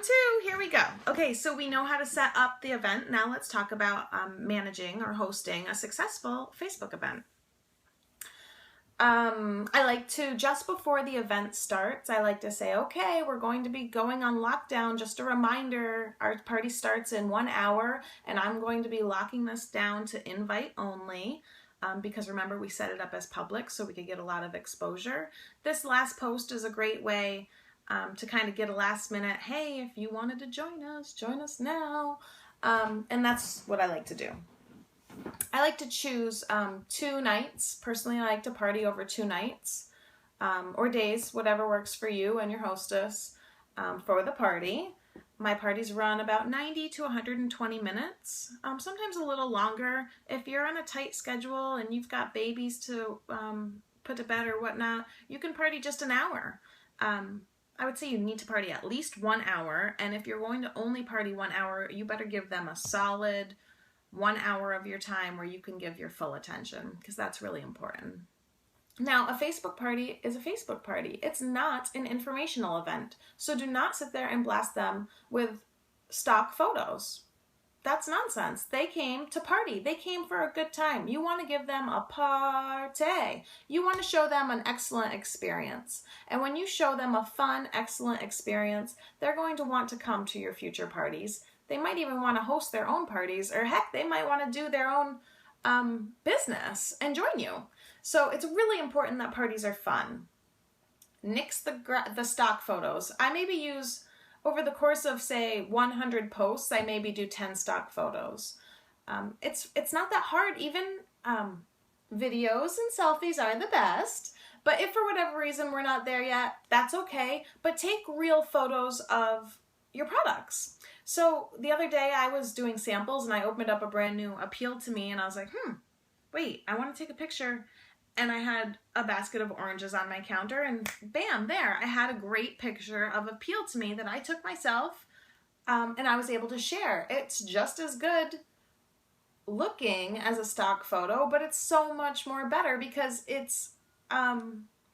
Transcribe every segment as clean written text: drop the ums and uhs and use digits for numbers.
two, here we go. Okay, so we know how to set up the event. Now let's talk about managing or hosting a successful Facebook event. I like to, just before the event starts, I like to say, okay, we're going to be going on lockdown. Just a reminder, our party starts in 1 hour, and I'm going to be locking this down to invite only. Because remember, we set it up as public so we could get a lot of exposure. This last post is a great way to kind of get a last minute, hey, if you wanted to join us now. And that's what I like to do. I like to choose 2 nights. Personally, I like to party over 2 nights or days, whatever works for you and your hostess for the party. My parties run about 90 to 120 minutes, sometimes a little longer. If you're on a tight schedule and you've got babies to put to bed or whatnot, you can party just an hour. I would say you need to party at least 1 hour, and if you're going to only party 1 hour, you better give them a solid 1 hour of your time where you can give your full attention, because that's really important. Now, a Facebook party is a Facebook party. It's not an informational event. So do not sit there and blast them with stock photos. That's nonsense. They came to party. They came for a good time. You want to give them a PAR-TAY. You want to show them an excellent experience. And when you show them a fun, excellent experience, they're going to want to come to your future parties. They might even want to host their own parties, or heck, they might want to do their own business and join you. So it's really important that parties are fun. Nix the stock photos. I maybe use, over the course of, say, 100 posts, I maybe do 10 stock photos. It's not that hard. Even videos and selfies are the best. But if for whatever reason we're not there yet, that's okay. But take real photos of your products. So the other day I was doing samples and I opened up a brand new Appeal to Me and I was like, wait, I want to take a picture. And I had a basket of oranges on my counter and bam, there. I had a great picture of Appeal to Me that I took myself and I was able to share. It's just as good looking as a stock photo, but it's so much more better because it's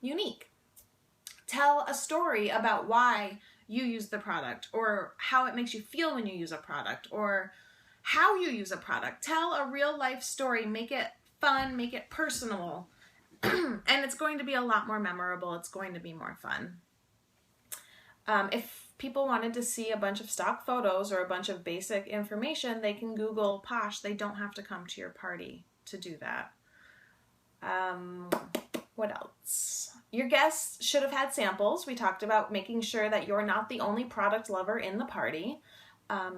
unique. Tell a story about why you use the product, or how it makes you feel when you use a product, or how you use a product. Tell a real life story, make it fun, make it personal, and it's going to be a lot more memorable. It's going to be more fun. If people wanted to see a bunch of stock photos or a bunch of basic information, they can Google Posh. They don't have to come to your party to do that. What else? Your guests should have had samples. We talked about making sure that you're not the only product lover in the party.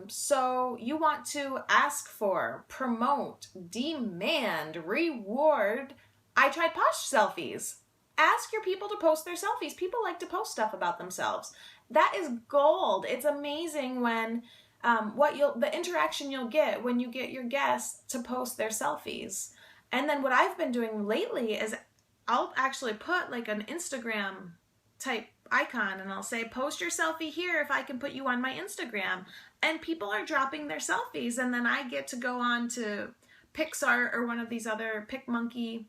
So you want to ask for, promote, demand, reward. I tried Posh selfies. Ask your people to post their selfies. People like to post stuff about themselves. That is gold. It's amazing when the interaction you'll get when you get your guests to post their selfies. And then what I've been doing lately is I'll actually put like an Instagram type icon and I'll say, post your selfie here if I can put you on my Instagram. And people are dropping their selfies, and then I get to go on to Pixar or one of these other PicMonkey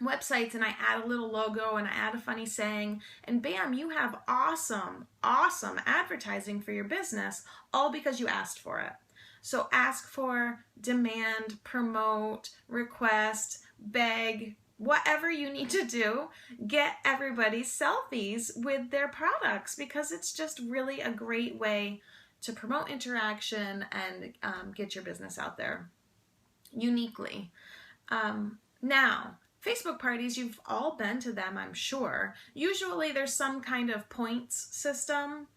websites and I add a little logo and I add a funny saying, and bam, you have awesome, awesome advertising for your business, all because you asked for it. So ask for, demand, promote, request, beg, whatever you need to do, get everybody's selfies with their products, because it's just really a great way to promote interaction and get your business out there uniquely. Now, Facebook parties, you've all been to them, I'm sure. Usually there's some kind of points system.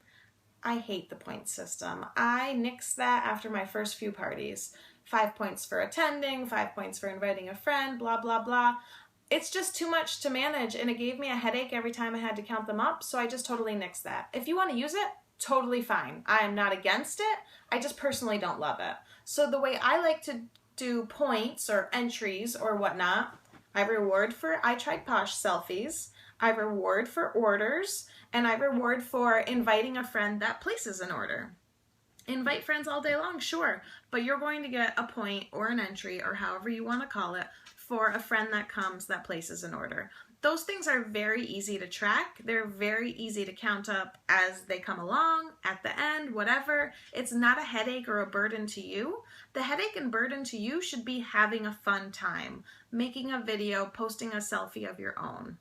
I hate the points system. I nixed that after my first few parties. 5 points for attending, 5 points for inviting a friend, blah, blah, blah. It's just too much to manage, and it gave me a headache every time I had to count them up, so I just totally nixed that. If you want to use it, totally fine. I am not against it. I just personally don't love it. So the way I like to do points or entries or whatnot, I tried Posh selfies, I reward for orders, and I reward for inviting a friend that places an order. Invite friends all day long, sure, but you're going to get a point or an entry or however you want to call it for a friend that comes that places an order. Those things are very easy to track. They're very easy to count up as they come along, at the end, tired, whatever. It's not a headache or a burden to you. The headache and burden to you should be having a fun time, making a video, posting a selfie of your own.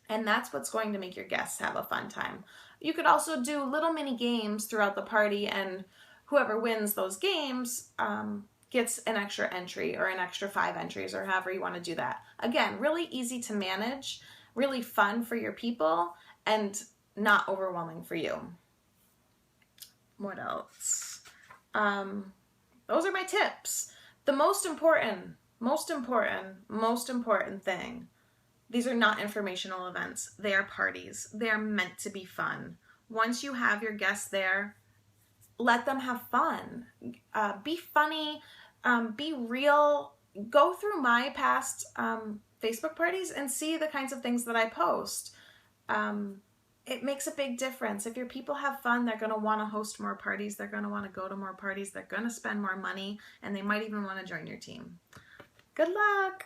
And that's what's going to make your guests have a fun time. You could also do little mini games throughout the party, and whoever wins those games gets an extra entry or an extra 5 entries or however you want to do that. Again, really easy to manage, really fun for your people, and not overwhelming for you. What else? Those are my tips. The most important thing, these are not informational events. They are parties. They are meant to be fun. Once you have your guests there, let them have fun. Be funny, be real. Go through my past Facebook parties and see the kinds of things that I post. It makes a big difference. If your people have fun, they're going to want to host more parties. They're going to want to go to more parties. They're going to spend more money, and they might even want to join your team. Good luck.